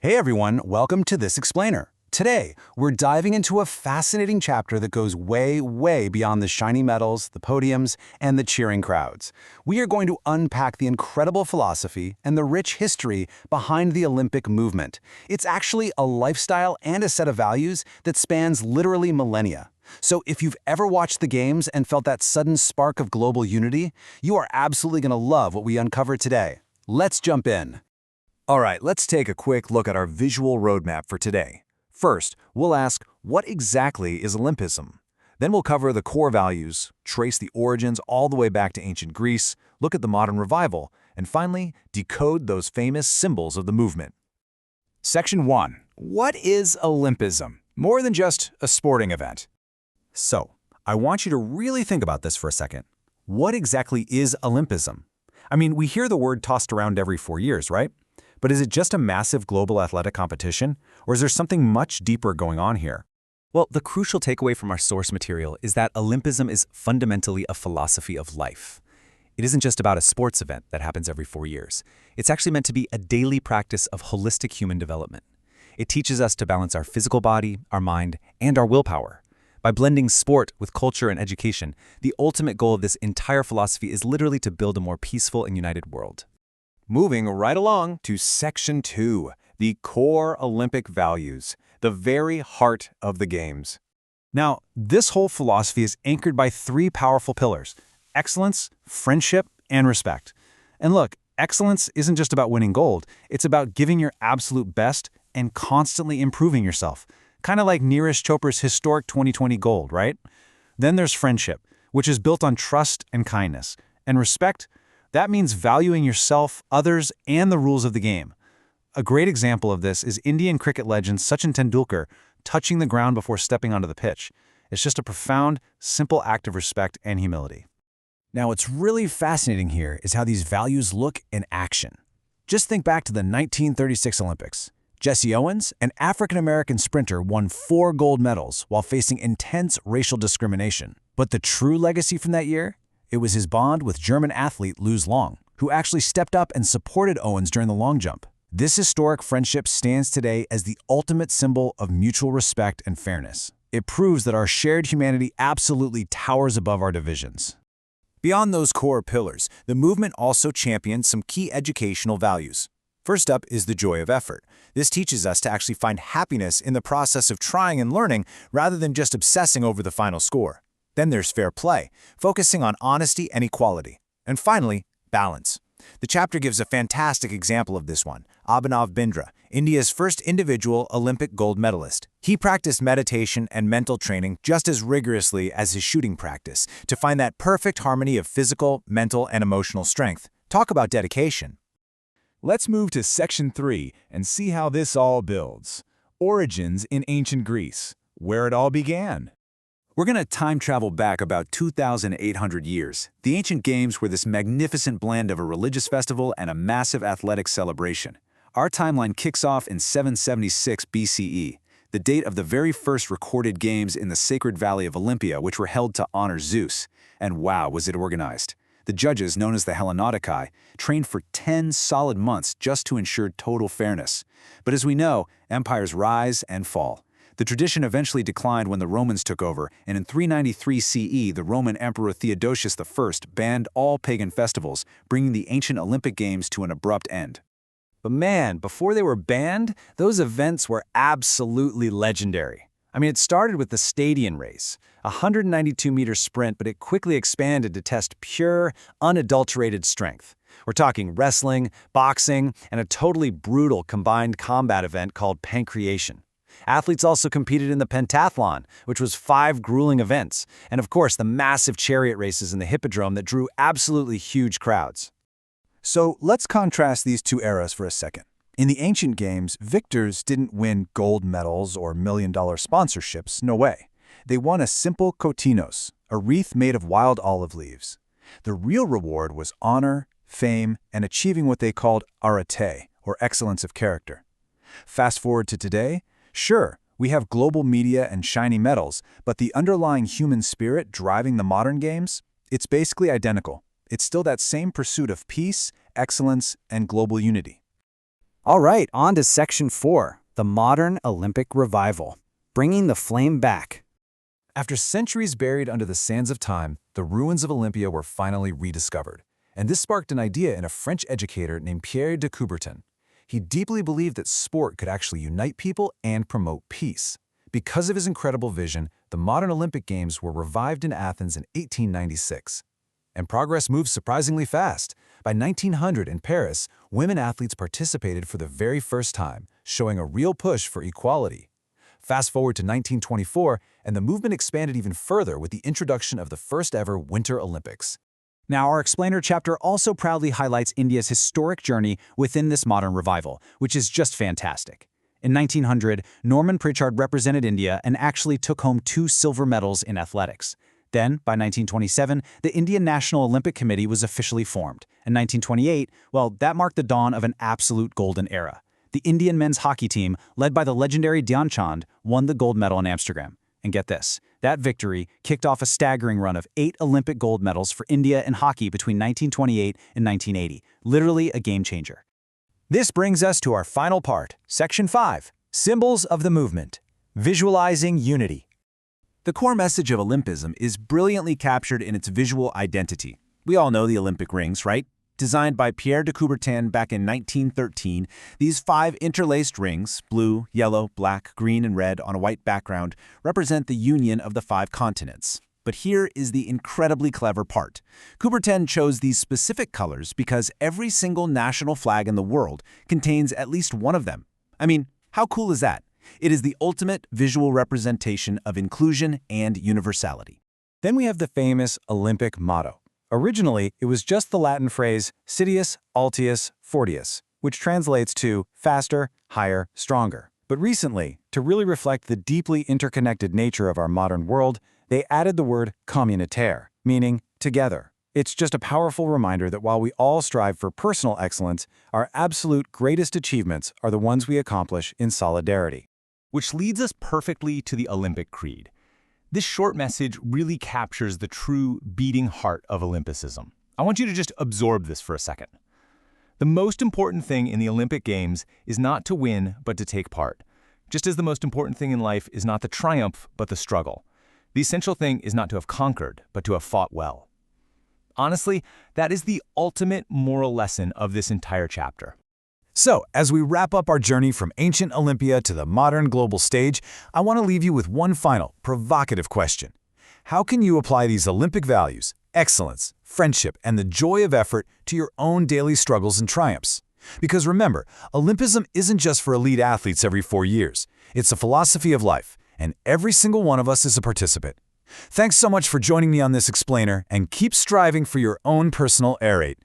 Hey everyone, welcome to This Explainer. Today, we're diving into a fascinating chapter that goes way, way beyond the shiny medals, the podiums, and the cheering crowds. We are going to unpack the incredible philosophy and the rich history behind the Olympic movement. It's actually a lifestyle and a set of values that spans literally millennia. So if you've ever watched the games and felt that sudden spark of global unity, you are absolutely going to love what we uncover today. Let's jump in. All right, let's take a quick look at our visual roadmap for today. First, we'll ask, what exactly is Olympism? Then we'll cover the core values, trace the origins all the way back to ancient Greece, look at the modern revival, and finally, decode those famous symbols of the movement. Section 1. What is Olympism? More than just a sporting event. So, I want you to really think about this for a second. What exactly is Olympism? I mean, we hear the word tossed around every 4 years, right? But is it just a massive global athletic competition, or is there something much deeper going on here? Well, the crucial takeaway from our source material is that Olympism is fundamentally a philosophy of life. It isn't just about a sports event that happens every 4 years. It's actually meant to be a daily practice of holistic human development. It teaches us to balance our physical body, our mind, and our willpower. By blending sport with culture and education, the ultimate goal of this entire philosophy is literally to build a more peaceful and united world. Moving right along to Section 2, the core Olympic values, the very heart of the Games. Now, this whole philosophy is anchored by 3 powerful pillars: excellence, friendship, and respect. And look, excellence isn't just about winning gold, it's about giving your absolute best and constantly improving yourself. Kind of like Neeraj Chopra's historic 2020 gold, right? Then there's friendship, which is built on trust and kindness. And respect, that means valuing yourself, others, and the rules of the game. A great example of this is Indian cricket legend Sachin Tendulkar touching the ground before stepping onto the pitch. It's just a profound, simple act of respect and humility. Now, what's really fascinating here is how these values look in action. Just think back to the 1936 Olympics. Jesse Owens, an African-American sprinter, won 4 gold medals while facing intense racial discrimination. But the true legacy from that year? It was his bond with German athlete Luz Long, who actually stepped up and supported Owens during the long jump. This historic friendship stands today as the ultimate symbol of mutual respect and fairness. It proves that our shared humanity absolutely towers above our divisions. Beyond those core pillars, the movement also champions some key educational values. First up is the joy of effort. This teaches us to actually find happiness in the process of trying and learning rather than just obsessing over the final score. Then there's fair play, focusing on honesty and equality. And finally, balance. The chapter gives a fantastic example of this one: Abhinav Bindra, India's first individual Olympic gold medalist. He practiced meditation and mental training just as rigorously as his shooting practice to find that perfect harmony of physical, mental, and emotional strength. Talk about dedication. Let's move to Section 3 and see how this all builds. Origins in ancient Greece, where it all began. We're going to time travel back about 2,800 years. The ancient games were this magnificent blend of a religious festival and a massive athletic celebration. Our timeline kicks off in 776 BCE, the date of the very first recorded games in the sacred valley of Olympia, which were held to honor Zeus. And wow, was it organized. The judges, known as the Hellenodikai, trained for 10 solid months just to ensure total fairness. But as we know, empires rise and fall. The tradition eventually declined when the Romans took over, and in 393 CE, the Roman Emperor Theodosius I banned all pagan festivals, bringing the ancient Olympic Games to an abrupt end. But man, before they were banned, those events were absolutely legendary. I mean, it started with the Stadion race, a 192-meter sprint, but it quickly expanded to test pure, unadulterated strength. We're talking wrestling, boxing, and a totally brutal combined combat event called pancreation. Athletes also competed in the pentathlon, which was 5 grueling events, and of course the massive chariot races in the hippodrome that drew absolutely huge crowds. So let's contrast these 2 eras for a second. In the ancient games, victors didn't win gold medals or million-dollar sponsorships, no way. They won a simple kotinos, a wreath made of wild olive leaves. The real reward was honor, fame, and achieving what they called arete, or excellence of character. Fast forward to today. Sure, we have global media and shiny medals, but the underlying human spirit driving the modern games, it's basically identical. It's still that same pursuit of peace, excellence, and global unity. All right, on to Section 4, the modern Olympic revival, bringing the flame back. After centuries buried under the sands of time, the ruins of Olympia were finally rediscovered. And this sparked an idea in a French educator named Pierre de Coubertin. He deeply believed that sport could actually unite people and promote peace. Because of his incredible vision, the modern Olympic Games were revived in Athens in 1896. And progress moved surprisingly fast. By 1900 in Paris, women athletes participated for the very first time, showing a real push for equality. Fast forward to 1924, and the movement expanded even further with the introduction of the first ever Winter Olympics. Now, our explainer chapter also proudly highlights India's historic journey within this modern revival, which is just fantastic. In 1900, Norman Pritchard represented India and actually took home 2 silver medals in athletics. Then, by 1927, the Indian National Olympic Committee was officially formed. In 1928, well, that marked the dawn of an absolute golden era. The Indian men's hockey team, led by the legendary Dhyan Chand, won the gold medal in Amsterdam. And get this, that victory kicked off a staggering run of 8 Olympic gold medals for India in hockey between 1928 and 1980, literally a game changer. This brings us to our final part, Section 5, Symbols of the Movement, Visualizing Unity. The core message of Olympism is brilliantly captured in its visual identity. We all know the Olympic rings, right? Designed by Pierre de Coubertin back in 1913, these 5 interlaced rings, blue, yellow, black, green, and red on a white background, represent the union of the 5 continents. But here is the incredibly clever part. Coubertin chose these specific colors because every single national flag in the world contains at least one of them. I mean, how cool is that? It is the ultimate visual representation of inclusion and universality. Then we have the famous Olympic motto. Originally, it was just the Latin phrase Citius, Altius, Fortius, which translates to faster, higher, stronger. But recently, to really reflect the deeply interconnected nature of our modern world, they added the word communautaire, meaning together. It's just a powerful reminder that while we all strive for personal excellence, our absolute greatest achievements are the ones we accomplish in solidarity. Which leads us perfectly to the Olympic Creed. This short message really captures the true beating heart of Olympicism. I want you to just absorb this for a second. The most important thing in the Olympic Games is not to win, but to take part. Just as the most important thing in life is not the triumph, but the struggle. The essential thing is not to have conquered, but to have fought well. Honestly, that is the ultimate moral lesson of this entire chapter. So, as we wrap up our journey from ancient Olympia to the modern global stage, I want to leave you with one final, provocative question. How can you apply these Olympic values, excellence, friendship, and the joy of effort to your own daily struggles and triumphs? Because remember, Olympism isn't just for elite athletes every 4 years. It's a philosophy of life, and every single one of us is a participant. Thanks so much for joining me on this explainer, and keep striving for your own personal air rate.